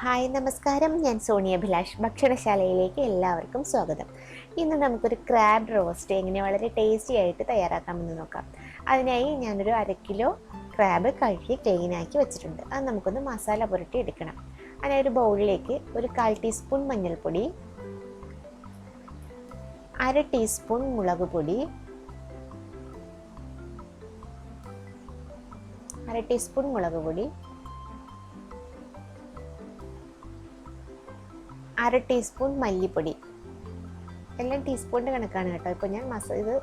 Hi നമസ്കാരം, ഞാൻ സോണിയ അഭിലാഷ്. ഭക്ഷണശാലയിലേക്ക് എല്ലാവർക്കും സ്വാഗതം. ഇന്ന് നമുക്കൊരു ക്രാബ് റോസ്റ്റ് എങ്ങനെ വളരെ ടേസ്റ്റി ആയിട്ട് തയ്യാറാക്കാമെന്ന് നോക്കാം. അതിനായി ഞാനൊരു 1/2 കിലോ ക്രാബ് കഴുകി ക്ലീനാക്കി വെച്ചിട്ടുണ്ട്. അത് നമുക്കൊന്ന് മസാല പുരട്ടി എടുക്കണം. അതിനായി ഒരു ബൗളിലേക്ക് ഒരു 1/4 ടീസ്പൂൺ മഞ്ഞൾപ്പൊടി, 1/2 ടീസ്പൂൺ മുളക് പൊടി, 1/2 ടീസ്പൂൺ മുളക് പൊടി, 1/2 ടീസ്പൂൺ മല്ലിപ്പൊടി, എല്ലാം ടീസ്പൂണിൻ്റെ കണക്കാണ് കേട്ടോ. ഇപ്പോൾ ഞാൻ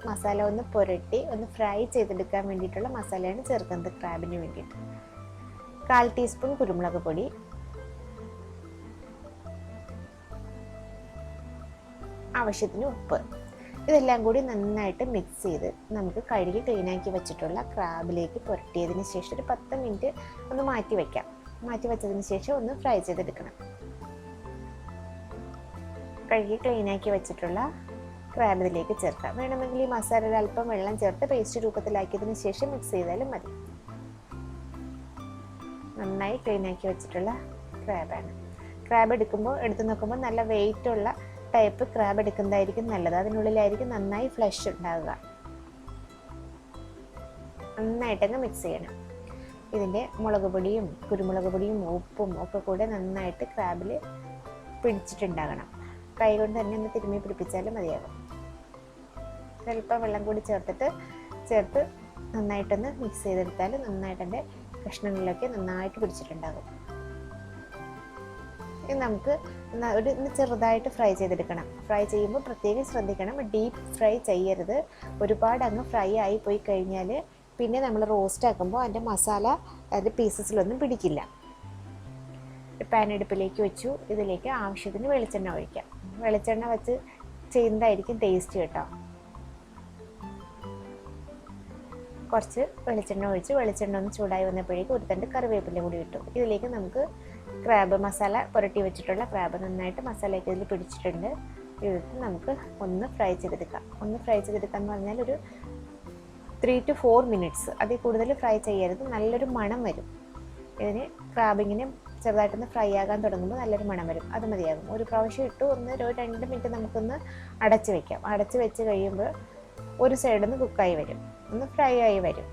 മസാല ഒന്ന് പുരട്ടി ഒന്ന് ഫ്രൈ ചെയ്തെടുക്കാൻ വേണ്ടിയിട്ടുള്ള മസാലയാണ് ചേർക്കുന്നത് ക്രാബിന് വേണ്ടിയിട്ട്. 1/4 ടീസ്പൂൺ കുരുമുളക് പൊടി, ആവശ്യത്തിന് ഉപ്പ്. ഇതെല്ലാം കൂടി നന്നായിട്ട് മിക്സ് ചെയ്ത് നമുക്ക് കഴുകി ക്ലീനാക്കി വെച്ചിട്ടുള്ള ക്രാബിലേക്ക് പുരട്ടിയതിന് ശേഷം ഒരു 10 മിനിറ്റ് ഒന്ന് മാറ്റി വയ്ക്കാം. മാറ്റി വെച്ചതിന് ശേഷം ഒന്ന് ഫ്രൈ ചെയ്തെടുക്കണം. കഴുകി ക്ലീനാക്കി വെച്ചിട്ടുള്ള ക്രാബ് ഇതിലേക്ക് ചേർക്കാം. വേണമെങ്കിൽ ഈ മസാലയിൽ അല്പം വെള്ളം ചേർത്ത് പേസ്റ്റ് രൂപത്തിലാക്കിയതിന് ശേഷം മിക്സ് ചെയ്താലും മതി. നന്നായി ക്ലീനാക്കി വെച്ചിട്ടുള്ള ക്രാബാണ്. ക്രാബ് എടുത്ത് നോക്കുമ്പോൾ നല്ല വെയിറ്റുള്ള ടൈപ്പ് ക്രാബ് എടുക്കുന്നതായിരിക്കും നല്ലത്. അതിനുള്ളിലായിരിക്കും നന്നായി ഫ്ലഷ് ഉണ്ടാവുക. നന്നായിട്ടങ്ങ് മിക്സ് ചെയ്യണം. ഇതിൻ്റെ മുളക് പൊടിയും കുരുമുളക് പൊടിയും ഉപ്പും ഒക്കെ കൂടെ നന്നായിട്ട് ക്രാബിൽ പിടിച്ചിട്ടുണ്ടാകണം. കൈ കൊണ്ട് തന്നെ ഒന്ന് തിരുമ്മി പിടിപ്പിച്ചാലും മതിയാകും. സ്വല്പം വെള്ളം കൂടി ചേർത്ത് നന്നായിട്ടൊന്ന് മിക്സ് ചെയ്തെടുത്താൽ നന്നായിട്ട് എൻ്റെ കഷ്ണങ്ങളിലൊക്കെ നന്നായിട്ട് പിടിച്ചിട്ടുണ്ടാകും. ഇത് നമുക്ക് ഒന്ന് ചെറുതായിട്ട് ഫ്രൈ ചെയ്തെടുക്കണം. ഫ്രൈ ചെയ്യുമ്പോൾ പ്രത്യേകം ശ്രദ്ധിക്കണം, ഡീപ്പ് ഫ്രൈ ചെയ്യരുത്. ഒരുപാട് അങ്ങ് ഫ്രൈ ആയി പോയി കഴിഞ്ഞാൽ പിന്നെ നമ്മൾ റോസ്റ്റ് ആക്കുമ്പോൾ അതിൻ്റെ മസാല അതിൻ്റെ പീസസിലൊന്നും പിടിക്കില്ല. പാൻ അടുപ്പിലേക്ക് വെച്ചു. ഇതിലേക്ക് ആവശ്യത്തിന് വെളിച്ചെണ്ണ ഒഴിക്കാം. വെളിച്ചെണ്ണ വെച്ച് ചെയ്യുന്നതായിരിക്കും ടേസ്റ്റ് കേട്ടോ. കുറച്ച് വെളിച്ചെണ്ണ ഒഴിച്ച് വെളിച്ചെണ്ണ ഒന്ന് ചൂടായി വന്നപ്പോഴേക്കും ഒരു തണ്ട് കറിവേപ്പില കൂടി ഇട്ടു. ഇതിലേക്ക് നമുക്ക് ക്രാബ് മസാല പുരട്ടി വെച്ചിട്ടുള്ള ക്രാബ് നന്നായിട്ട് മസാലയൊക്കെ ഇതിൽ പിടിച്ചിട്ടുണ്ട്. ഇതിട്ട് നമുക്ക് ഒന്ന് ഫ്രൈ ചെയ്തെടുക്കാം. എന്ന് പറഞ്ഞാൽ ഒരു 3 to 4 മിനിറ്റ്സ്, അതിൽ കൂടുതൽ ഫ്രൈ ചെയ്യരുത്. നല്ലൊരു മണം വരും. ഇതിന് ക്രാബിങ്ങിന് ചെറുതായിട്ടൊന്ന് ഫ്രൈ ആകാൻ തുടങ്ങുമ്പോൾ നല്ലൊരു മണം വരും. അത് മതിയാകും. ഒരു പ്രാവശ്യം ഇട്ടു ഒരു 2 മിനിറ്റ് നമുക്കൊന്ന് അടച്ച് വയ്ക്കാം. അടച്ച് വെച്ച് കഴിയുമ്പോൾ ഒരു സൈഡിൽ നിന്ന് കുക്കായി വരും, ഒന്ന് ഫ്രൈ ആയി വരും.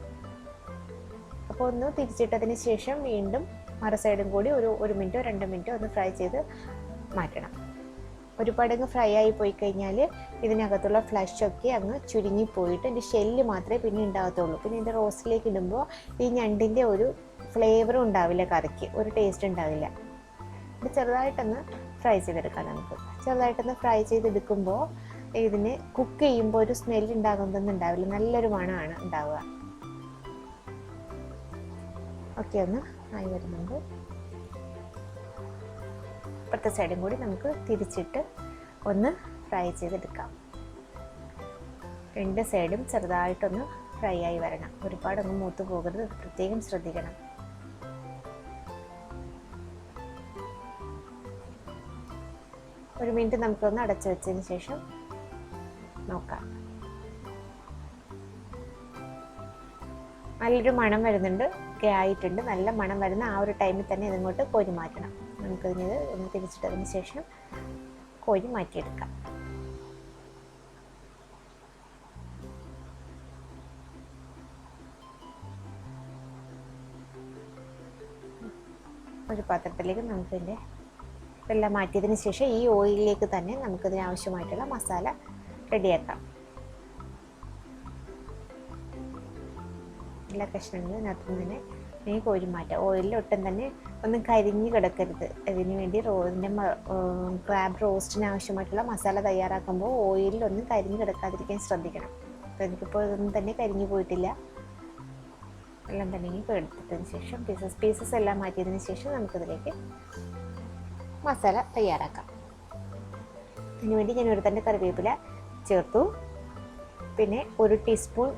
അപ്പോൾ ഒന്ന് തിരിച്ചിട്ടതിന് ശേഷം വീണ്ടും മറു സൈഡും കൂടി ഒരു 1 മിനിറ്റോ 2 മിനിറ്റോ ഒന്ന് ഫ്രൈ ചെയ്ത് മാറ്റണം. ഒരുപാടങ്ങ് ഫ്രൈ ആയി പോയി കഴിഞ്ഞാൽ ഇതിനകത്തുള്ള ഫ്ലഷൊക്കെ അങ്ങ് ചുരുങ്ങിപ്പോയിട്ട് ഇതിൻ്റെ ഷെല്ല് മാത്രമേ പിന്നെ ഉണ്ടാകത്തുള്ളൂ. പിന്നെ ഇതിൻ്റെ റോസ്റ്റിലേക്ക് ഇടുമ്പോൾ ഈ ഞണ്ടിൻ്റെ ഒരു ഫ്ലേവറും ഉണ്ടാവില്ല, കറിക്ക് ഒരു ടേസ്റ്റ് ഉണ്ടാവില്ല. ഇത് ചെറുതായിട്ടൊന്ന് ഫ്രൈ ചെയ്തെടുക്കാം. നമുക്ക് ചെറുതായിട്ടൊന്ന് ഫ്രൈ ചെയ്തെടുക്കുമ്പോൾ ഇതിന് കുക്ക് ചെയ്യുമ്പോൾ ഒരു സ്മെല്ല് ഉണ്ടാകുന്നതൊന്നും ഉണ്ടാവില്ല, നല്ലൊരു മണമാണ് ഉണ്ടാവുക. ഓക്കെ, ഒന്ന് ആയി വരുന്നുണ്ട്. ഇപ്പുറത്തെ സൈഡും കൂടി നമുക്ക് തിരിച്ചിട്ട് ഒന്ന് ഫ്രൈ ചെയ്തെടുക്കാം. 2 സൈഡും ചെറുതായിട്ടൊന്ന് ഫ്രൈ ആയി വരണം. ഒരുപാടൊന്നും മൂത്ത് പോകരുത്, പ്രത്യേകം ശ്രദ്ധിക്കണം. ഒരു മിനിറ്റ് നമുക്കൊന്ന് അടച്ചു വെച്ചതിന് ശേഷം നോക്കാം. നല്ലൊരു മണം വരുന്നുണ്ട്, ഒക്കെ ആയിട്ടുണ്ട്. നല്ല മണം വരുന്ന ആ ഒരു ടൈമിൽ തന്നെ ഇതിങ്ങോട്ട് കോരി മാറ്റണം. നമുക്കിതിന് ഒന്ന് തിരിച്ചിട്ടതിന് ശേഷം കോരി മാറ്റിയെടുക്കാം. ഒരു പാത്രത്തിലേക്ക് നമുക്കിതിൻ്റെ എല്ലാം മാറ്റിയതിന് ശേഷം ഈ ഓയിലിലേക്ക് തന്നെ നമുക്കിതിന് ആവശ്യമായിട്ടുള്ള മസാല റെഡിയാക്കാം. എല്ലാ കഷ്ണങ്ങളും ഇതിനകത്ത് തന്നെ കോരി മാറ്റാം. ഓയിലിൽ ഒട്ടും തന്നെ ഒന്നും കരിഞ്ഞ് കിടക്കരുത്. അതിന് വേണ്ടി ഇതിൻ്റെ ക്രാബ് റോസ്റ്റിന് ആവശ്യമായിട്ടുള്ള മസാല തയ്യാറാക്കുമ്പോൾ ഓയിലൊന്നും കരിഞ്ഞ് കിടക്കാതിരിക്കാൻ ശ്രദ്ധിക്കണം. അപ്പോൾ എനിക്കിപ്പോൾ ഇതൊന്നും തന്നെ കരിഞ്ഞു പോയിട്ടില്ല. എല്ലാം തന്നെ എടുത്തതിന് ശേഷം പീസസ് എല്ലാം മാറ്റിയതിന് ശേഷം നമുക്കിതിലേക്ക് മസാല തയ്യാറാക്കാം. അതിനുവേണ്ടി ഞാൻ ഒരു തണ്ട് കറിവേപ്പില ചേർത്തു. പിന്നെ 1 ടീസ്പൂൺ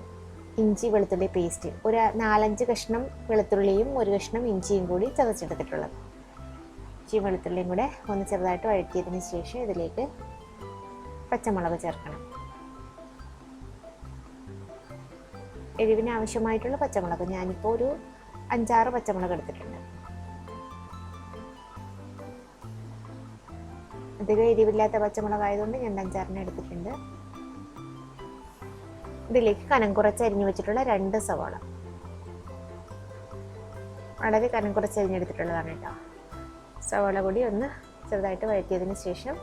ഇഞ്ചി വെളുത്തുള്ളി പേസ്റ്റ്, ഒരു 4-5 കഷ്ണം വെളുത്തുള്ളിയും 1 കഷ്ണം ഇഞ്ചിയും കൂടി ചതച്ചെടുത്തിട്ടുള്ളത്. ഇഞ്ചിയും വെളുത്തുള്ളിയും കൂടെ ഒന്ന് ചെറുതായിട്ട് വഴറ്റിയതിന് ശേഷം ഇതിലേക്ക് പച്ചമുളക് ചേർക്കണം. എരിവിന് ആവശ്യമായിട്ടുള്ള പച്ചമുളക് ഞാനിപ്പോൾ ഒരു 5-6 പച്ചമുളക് എടുത്തിട്ടുണ്ട്. അധികം എരിവില്ലാത്ത പച്ചമുളകായതുകൊണ്ട് ഞാൻ 5-6 എടുത്തിട്ടുണ്ട്. ഇതിലേക്ക് കനം കുറച്ച് അരിഞ്ഞു വെച്ചിട്ടുള്ള 2 സവാള, വളരെ കനം കുറച്ച് അരിഞ്ഞെടുത്തിട്ടുള്ളതാണ് കേട്ടോ. സവാള കൂടി ഒന്ന് ചെറുതായിട്ട് വഴറ്റിയതിന് ശേഷം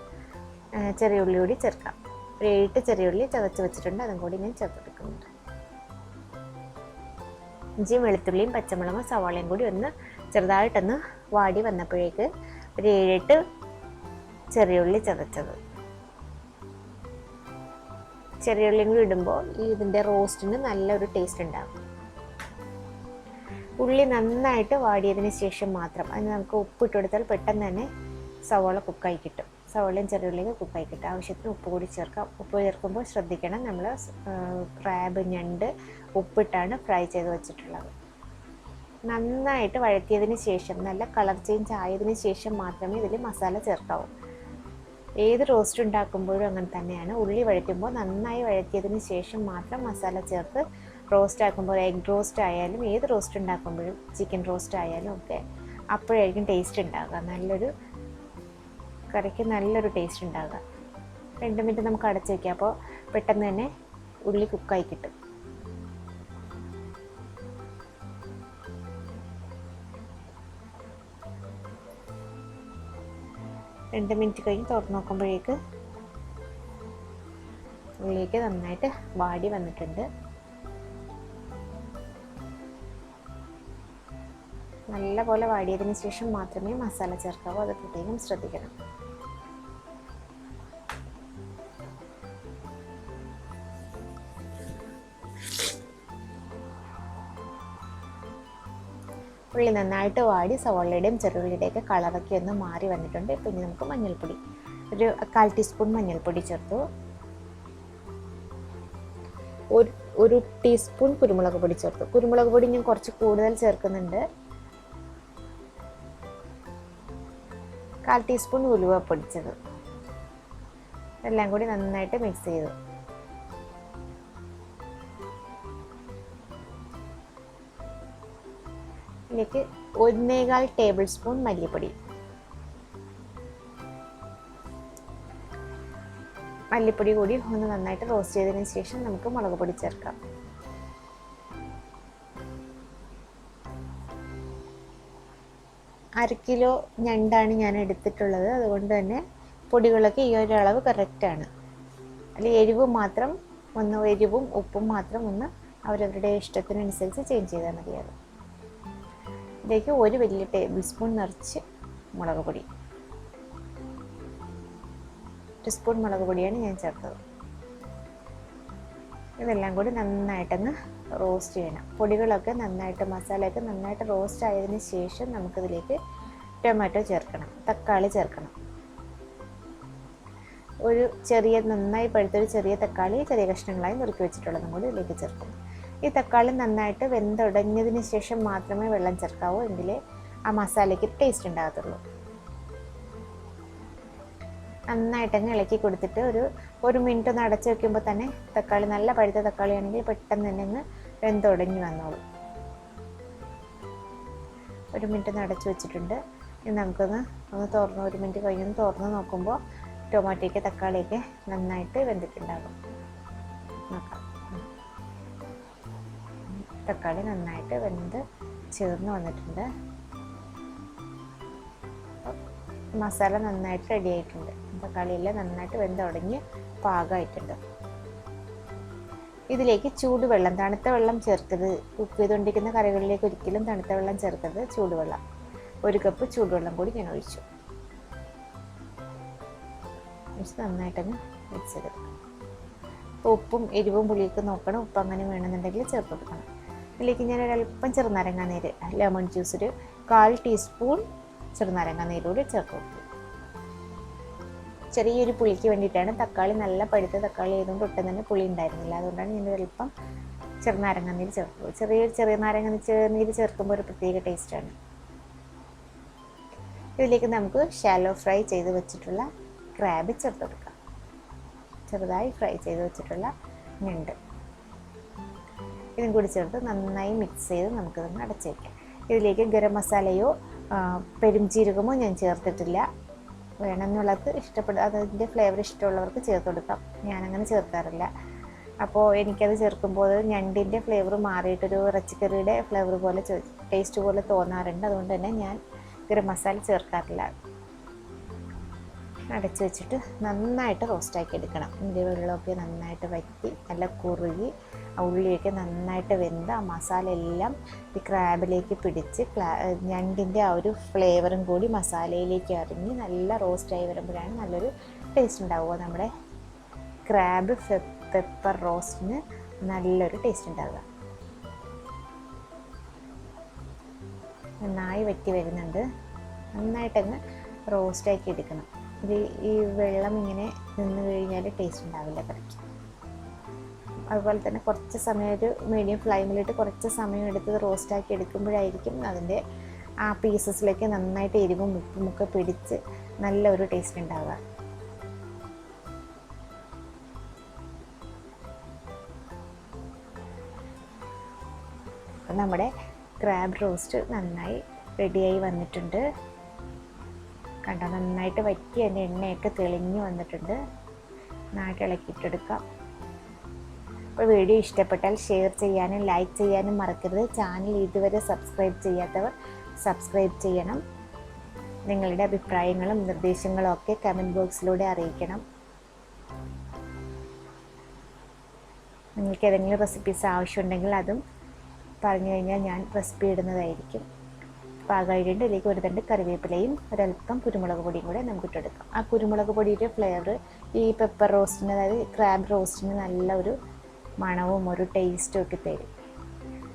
ചെറിയ ഉള്ളി കൂടി ചേർക്കാം. ഒരു 7 ചെറിയ ഉള്ളി ചതച്ച് വെച്ചിട്ടുണ്ട്, അതും കൂടി ഞാൻ ചേർത്തെടുക്കുന്നുണ്ട്. ഇഞ്ചിയും വെളുത്തുള്ളിയും പച്ചമുളകും സവാളയും കൂടി ഒന്ന് ചെറുതായിട്ടൊന്ന് വാടി വന്നപ്പോഴേക്ക് ഒരു 7-8 ചെറിയ ഉള്ളി ചതച്ചത്. ചെറിയ ഉള്ളിയും കൂടി ഇടുമ്പോൾ ഇതിൻ്റെ റോസ്റ്റിന് നല്ലൊരു ടേസ്റ്റ് ഉണ്ടാകും. ഉള്ളി നന്നായിട്ട് വാടിയതിന് ശേഷം മാത്രം അതിന് നമുക്ക് ഉപ്പിട്ട് കൊടുത്താൽ പെട്ടെന്ന് തന്നെ സവാള കുക്കായി കിട്ടും. സവാളയും ചെറിയ ഉള്ളിയും കുക്കായി കിട്ടും. ആവശ്യത്തിന് ഉപ്പ് കൂടി ചേർക്കാം. ഉപ്പ് ചേർക്കുമ്പോൾ ശ്രദ്ധിക്കണം, നമ്മൾ ക്രാബ് ഞണ്ട് ഉപ്പിട്ടാണ് ഫ്രൈ ചെയ്ത് വെച്ചിട്ടുള്ളത്. നന്നായിട്ട് വഴറ്റിയതിന് ശേഷം നല്ല കളർ ചേഞ്ച് ആയതിനു ശേഷം മാത്രമേ ഇതിൽ മസാല ചേർക്കാവൂ. ഏത് റോസ്റ്റ് ഉണ്ടാക്കുമ്പോഴും അങ്ങനെ തന്നെയാണ്. ഉള്ളി വഴറ്റുമ്പോൾ നന്നായി വഴറ്റിയതിന് ശേഷം മാത്രം മസാല ചേർത്ത് റോസ്റ്റ് ആക്കുമ്പോൾ, എഗ് റോസ്റ്റ് ആയാലും ഏത് റോസ്റ്റ് ഉണ്ടാക്കുമ്പോഴും ചിക്കൻ റോസ്റ്റ് ആയാലും ഒക്കെ അപ്പോഴായിരിക്കും ടേസ്റ്റ് ഉണ്ടാകുക. നല്ലൊരു കറിക്ക് നല്ലൊരു ടേസ്റ്റ് ഉണ്ടാകുക. 2 മിനിറ്റ് നമുക്ക് അടച്ച് വയ്ക്കാം. അപ്പോൾ പെട്ടെന്ന് തന്നെ ഉള്ളി കുക്കായി കിട്ടും. രണ്ട് മിനിറ്റ് കഴിഞ്ഞ് തുറന്ന് നോക്കുമ്പോഴേക്ക് ഉള്ളിലേക്ക് നന്നായിട്ട് വാടി വന്നിട്ടുണ്ട്. നല്ലപോലെ വാടിയതിന് ശേഷം മാത്രമേ മസാല ചേർക്കാവൂ, അത് പ്രത്യേകം ശ്രദ്ധിക്കണം. ഉള്ളി നന്നായിട്ട് വാടി സവാളയുടെയും ചെറുള്ളിയുടെയൊക്കെ കളറൊക്കെ ഒന്ന് മാറി വന്നിട്ടുണ്ട്. ഇപ്പം ഇനി നമുക്ക് മഞ്ഞൾപ്പൊടി, ഒരു 1/4 ടീസ്പൂൺ മഞ്ഞൾപ്പൊടി ചേർത്തു. ഒരു ടീസ്പൂൺ കുരുമുളക് പൊടി ചേർത്തു. കുരുമുളക് പൊടി ഞാൻ കുറച്ച് കൂടുതൽ ചേർക്കുന്നുണ്ട്. 1/4 ടീസ്പൂൺ ഉലുവ പൊടിച്ചത്. എല്ലാം കൂടി നന്നായിട്ട് മിക്സ് ചെയ്തു. ഇതിലേക്ക് 1.25 ടേബിൾ സ്പൂൺ മല്ലിപ്പൊടി. മല്ലിപ്പൊടി കൂടി ഒന്ന് നന്നായിട്ട് റോസ്റ്റ് ചെയ്തതിന് ശേഷം നമുക്ക് മുളക് പൊടി ചേർക്കാം. അര കിലോ ഞണ്ടാണ് ഞാൻ എടുത്തിട്ടുള്ളത്. അതുകൊണ്ട് തന്നെ പൊടികളൊക്കെ ഈ ഒരു അളവ് കറക്റ്റാണ്. അതിൽ എരിവും ഉപ്പും മാത്രം ഒന്ന് അവരവരുടെ ഇഷ്ടത്തിനനുസരിച്ച് ചേഞ്ച് ചെയ്താൽ മതിയാകും. ഇതിലേക്ക് 1 വലിയ ടേബിൾ സ്പൂൺ നിറച്ച് മുളക് പൊടി, 1 സ്പൂൺ മുളക് പൊടിയാണ് ഞാൻ ചേർത്തത്. ഇതെല്ലാം കൂടി നന്നായിട്ടൊന്ന് റോസ്റ്റ് ചെയ്യണം. പൊടികളൊക്കെ നന്നായിട്ട്, മസാലയൊക്കെ നന്നായിട്ട് റോസ്റ്റ് ആയതിനു ശേഷം നമുക്കിതിലേക്ക് ടൊമാറ്റോ ചേർക്കണം, തക്കാളി ചേർക്കണം. ഒരു നന്നായി പഴുത്തൊരു ചെറിയ തക്കാളി ചെറിയ കഷ്ണങ്ങളായി നുറുക്കി വെച്ചിട്ടുള്ളതും കൂടി ഇതിലേക്ക് ചേർക്കും. ഈ തക്കാളി നന്നായിട്ട് വെന്തുടഞ്ഞതിന് ശേഷം മാത്രമേ വെള്ളം ചേർക്കാവൂ, എങ്കിലേ ആ മസാലയ്ക്ക് ടേസ്റ്റ് ഉണ്ടാകത്തുള്ളൂ. നന്നായിട്ടങ്ങ് ഇളക്കി കൊടുത്തിട്ട് ഒരു മിനിറ്റ് ഒന്ന് അടച്ച് വെക്കുമ്പോൾ തന്നെ തക്കാളി, നല്ല പഴുത്ത തക്കാളി ആണെങ്കിൽ പെട്ടെന്ന് തന്നെ അങ്ങ് വെന്തുടഞ്ഞ് വന്നോളൂ. 1 മിനിറ്റ് ഒന്ന് അടച്ച് വെച്ചിട്ടുണ്ട്. ഇനി നമുക്കൊന്ന് തുറന്ന് 1 മിനിറ്റ് കഴിഞ്ഞൊന്ന് തുറന്ന് നോക്കുമ്പോൾ ടൊമാറ്റോയ്ക്ക് തക്കാളിയൊക്കെ നന്നായിട്ട് വെന്തിട്ടുണ്ടാകും. നോക്കാം, തക്കാളി നന്നായിട്ട് വെന്ത് ചേർന്ന് വന്നിട്ടുണ്ട്. മസാല നന്നായിട്ട് റെഡി ആയിട്ടുണ്ട്. തക്കാളിയെല്ലാം നന്നായിട്ട് വെന്ത് തുടങ്ങി പാകമായിട്ടുണ്ട്. ഇതിലേക്ക് ചൂടുവെള്ളം, തണുത്ത വെള്ളം ചേർക്കരുത്. കുക്ക് ചെയ്തുകൊണ്ടിരിക്കുന്ന കറികളിലേക്ക് ഒരിക്കലും തണുത്ത വെള്ളം ചേർക്കരുത്. ചൂടുവെള്ളം 1 കപ്പ് ചൂടുവെള്ളം കൂടി ഞാൻ ഒഴിച്ചു. നന്നായിട്ടങ്ങ് മിക്സ് ചെയ്തെടുക്കണം. ഉപ്പും എരിവും പുളിയൊക്കെ നോക്കണം. ഉപ്പ് അങ്ങനെ വേണമെന്നുണ്ടെങ്കിൽ ചേർത്ത് കൊടുക്കണം. ഇതിലേക്ക് ഞാൻ ഒരല്പം ചെറുനാരങ്ങ നീര്, ലെമൺ ജ്യൂസ്, ഒരു 1/4 ടീസ്പൂൺ ചെറുനാരങ്ങ നീര് കൂടി ചേർത്ത് കൊടുക്കും. ചെറിയൊരു പുളിക്ക് വേണ്ടിയിട്ടാണ്. തക്കാളി നല്ല പഴുത്ത തക്കാളി ആയതുകൊണ്ട് ഒട്ടും തന്നെ പുളി ഉണ്ടായിരുന്നില്ല. അതുകൊണ്ടാണ് ഞാൻ ഒരല്പം ചെറുനാരങ്ങ നീര് ചേർത്തത്. ചെറിയ നാരങ്ങ നീര് ചേർക്കുമ്പോൾ ഒരു പ്രത്യേക ടേസ്റ്റാണ്. ഇതിലേക്ക് നമുക്ക് ഷാലോ ഫ്രൈ ചെയ്ത് വെച്ചിട്ടുള്ള ക്രാബ് ചേർത്ത് കൊടുക്കാം. ചെറുതായി ഫ്രൈ ചെയ്ത് വെച്ചിട്ടുള്ള ഞണ്ട് ഇതും കൂടി ചേർത്ത് നന്നായി മിക്സ് ചെയ്ത് നമുക്കിതൊന്ന് അടച്ച് വയ്ക്കാം. ഇതിലേക്ക് ഗരം മസാലയോ പെരുംജീരകമോ ഞാൻ ചേർത്തിട്ടില്ല. വേണമെന്നുള്ളത് ഇഷ്ടപ്പെടുക, അതിൻ്റെ ഫ്ലേവർ ഇഷ്ടമുള്ളവർക്ക് ചേർത്ത് കൊടുക്കാം. ഞാനങ്ങനെ ചേർക്കാറില്ല. അപ്പോൾ എനിക്കത് ചേർക്കുമ്പോൾ ഞണ്ടിൻ്റെ ഫ്ലേവർ മാറിയിട്ടൊരു ഇറച്ചിക്കറിയുടെ ഫ്ലേവർ പോലെ ടേസ്റ്റ് പോലെ തോന്നാറുണ്ട്. അതുകൊണ്ട് തന്നെ ഞാൻ ഗരം മസാല ചേർക്കാറില്ല. അടച്ച് വെച്ചിട്ട് നന്നായിട്ട് റോസ്റ്റാക്കി എടുക്കണം. ഇതിൻ്റെ വെള്ളമൊക്കെ നന്നായിട്ട് വറ്റി നല്ല കുറുകി ഉള്ളിയൊക്കെ നന്നായിട്ട് വെന്ത് ആ മസാല എല്ലാം ഈ ക്രാബിലേക്ക് പിടിച്ച് ഞണ്ടിൻ്റെ ആ ഒരു ഫ്ലേവറും കൂടി മസാലയിലേക്ക് ഇറങ്ങി നല്ല റോസ്റ്റായി വരുമ്പോഴാണ് നല്ലൊരു ടേസ്റ്റ് ഉണ്ടാവുക. നമ്മുടെ ക്രാബ് പെപ്പർ റോസ്റ്റിന് നല്ലൊരു ടേസ്റ്റ് ഉണ്ടാവുക. നന്നായി വറ്റി വരുന്നുണ്ട്. നന്നായിട്ടങ്ങ് റോസ്റ്റാക്കി എടുക്കണം. ഇത് ഈ വെള്ളം ഇങ്ങനെ നിന്ന് കഴിഞ്ഞാൽ ടേസ്റ്റ് ഉണ്ടാവില്ല കറിക്ക്. അതുപോലെ തന്നെ കുറച്ച് സമയം ഒരു മീഡിയം ഫ്ലെയിമിലിട്ട് കുറച്ച് സമയം എടുത്ത് റോസ്റ്റാക്കി എടുക്കുമ്പോഴായിരിക്കും അതിൻ്റെ ആ പീസസിലേക്ക് നന്നായിട്ട് എരിവും ഉപ്പും ഒക്കെ പിടിച്ച് നല്ലൊരു ടേസ്റ്റ് ഉണ്ടാവുക. അപ്പം നമ്മുടെ ക്രാബ് റോസ്റ്റ് നന്നായി റെഡിയായി വന്നിട്ടുണ്ട്. കണ്ടോ, നന്നായിട്ട് വറ്റി അതിൻ്റെ എണ്ണയൊക്കെ തെളിഞ്ഞ് വന്നിട്ടുണ്ട്. നന്നായിട്ട് ഇളക്കിയിട്ടെടുക്കാം. അപ്പോൾ വീഡിയോ ഇഷ്ടപ്പെട്ടാൽ ഷെയർ ചെയ്യാനും ലൈക്ക് ചെയ്യാനും മറക്കരുത്. ചാനൽ ഇതുവരെ സബ്സ്ക്രൈബ് ചെയ്യാത്തവർ സബ്സ്ക്രൈബ് ചെയ്യണം. നിങ്ങളുടെ അഭിപ്രായങ്ങളും നിർദ്ദേശങ്ങളും ഒക്കെ കമൻറ്റ് ബോക്സിലൂടെ അറിയിക്കണം. നിങ്ങൾക്ക് ഏതെങ്കിലും റെസിപ്പീസ് ആവശ്യമുണ്ടെങ്കിൽ അതും പറഞ്ഞു കഴിഞ്ഞാൽ ഞാൻ റെസിപ്പി ഇടുന്നതായിരിക്കും. പാകമായിട്ടുണ്ട്. ഇതിലേക്ക് ഒരു തണ്ട് കറിവേപ്പിലയും ഒരൽപ്പം കുരുമുളക് പൊടിയും കൂടെ നമുക്ക് ഇട്ടെടുക്കാം. ആ കുരുമുളക് പൊടിയുടെ ഫ്ലേവർ ഈ പെപ്പർ റോസ്റ്റിന്, അതായത് ക്രാബ് റോസ്റ്റിന് നല്ലൊരു മണവും ഒരു ടേസ്റ്റും ഒക്കെ തരും.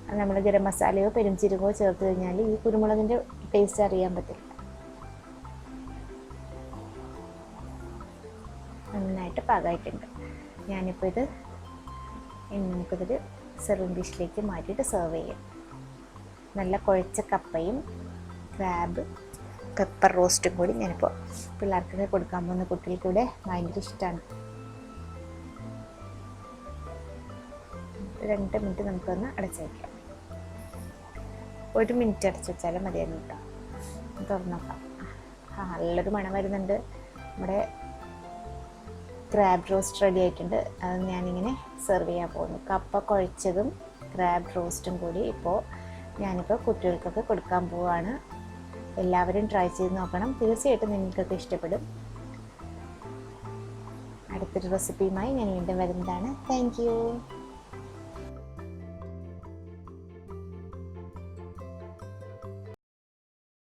അത് നമ്മൾ ഗരം മസാലയോ പെരുംജീരകമോ ചേർത്ത് കഴിഞ്ഞാൽ ഈ കുരുമുളകിൻ്റെ ടേസ്റ്റ് അറിയാൻ പറ്റില്ല. നന്നായിട്ട് പാകമായിട്ടുണ്ട്. ഞാനിപ്പോൾ നമുക്കിതൊരു സെർവിങ് ഡിഷിലേക്ക് മാറ്റിയിട്ട് സെർവ് ചെയ്യാം. നല്ല കുഴച്ച കപ്പയും ക്രാബ് പെപ്പർ റോസ്റ്റും കൂടി ഞാനിപ്പോൾ പിള്ളേർക്കൊക്കെ കൊടുക്കാൻ പോകുന്ന കുട്ടികൾക്ക് കൂടെ ഭയങ്കര ഇഷ്ടമാണ്. 2 മിനിറ്റ് നമുക്കൊന്ന് അടച്ചു വയ്ക്കാം. 1 മിനിറ്റ് അടച്ചു വെച്ചാലും മതിയായിരുന്നു കേട്ടോ. തുറന്ന് നോക്കാം. നല്ലൊരു മണം വരുന്നുണ്ട്. നമ്മുടെ ക്രാബ് റോസ്റ്റ് റെഡി ആയിട്ടുണ്ട്. അത് ഞാനിങ്ങനെ സെർവ് ചെയ്യാൻ പോകുന്നു. കപ്പ കുഴച്ചതും ക്രാബ് റോസ്റ്റും കൂടി ഞാനിപ്പോൾ കുട്ടികൾക്കൊക്കെ കൊടുക്കാൻ പോവുകയാണ്. എല്ലാവരും ട്രൈ ചെയ്ത് നോക്കണം. തീർച്ചയായിട്ടും നിങ്ങൾക്കൊക്കെ ഇഷ്ടപ്പെടും. അടുത്തൊരു റെസിപ്പിയുമായി ഞാൻ വീണ്ടും വരുന്നതാണ്. Thank you.